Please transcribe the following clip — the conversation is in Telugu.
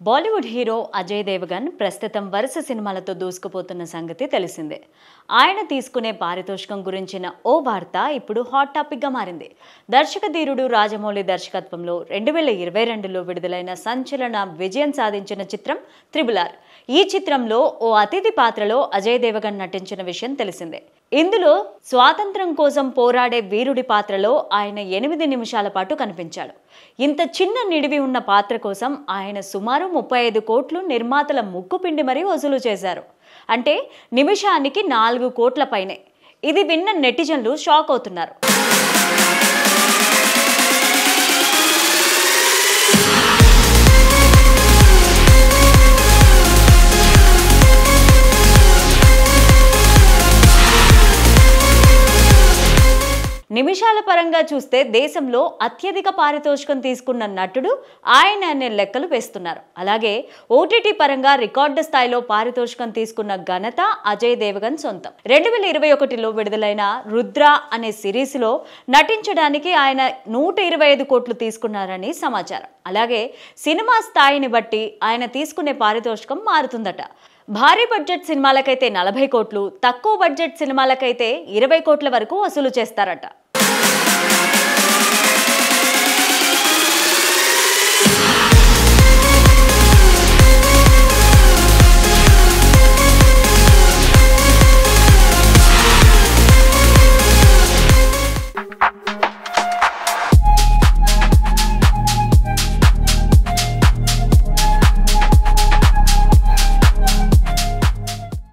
బాలీవుడ్ హీరో అజయ్ దేవగన్ ప్రస్తుతం వరుస సినిమాలతో దూసుకుపోతున్న సంగతి తెలిసిందే. ఆయన తీసుకునే పారితోషికం గురించిన ఓ వార్త ఇప్పుడు హాట్ టాపిక్ గా మారింది. దర్శకధీరుడు రాజమౌళి దర్శకత్వంలో 2022లో విడుదలైన సంచలన విజయం సాధించిన చిత్రం త్రిబుల్-ఆర్. ఈ చిత్రంలో ఓ అతిథి పాత్రలో అజయ్ దేవగన్ నటించిన విషయం తెలిసిందే. ఇందులో స్వాతంత్ర్యం కోసం పోరాడే వీరుడి పాత్రలో ఆయన 8 నిమిషాల పాటు కనిపించాడు. ఇంత చిన్న నిడివి ఉన్న పాత్ర కోసం ఆయన సుమారు 35 కోట్లు నిర్మాతల ముక్కుపిండి మరీ వసూలు చేశారు. అంటే నిమిషానికి 4 కోట్ల పైనే. ఇది విన్న నెటిజన్లు షాక్ అవుతున్నారు. నిమిషాల పరంగా చూస్తే దేశంలో అత్యధిక పారితోషికం తీసుకున్న నటుడు ఆయన అనే లెక్కలు వేస్తున్నారు. అలాగే ఓటీటీ పరంగా రికార్డు స్థాయిలో పారితోషికం తీసుకున్న ఘనత అజయ్ దేవగన్ సొంతం. 2021లో విడుదలైన రుద్ర అనే సిరీస్లో నటించడానికి ఆయన 125 కోట్లు తీసుకున్నారని సమాచారం. అలాగే సినిమా స్థాయిని బట్టి ఆయన తీసుకునే పారితోషికం మారుతుందట. భారీ బడ్జెట్ సినిమాలకైతే 40 కోట్లు, తక్కువ బడ్జెట్ సినిమాలకైతే 20 కోట్ల వరకు వసూలు చేస్తారట.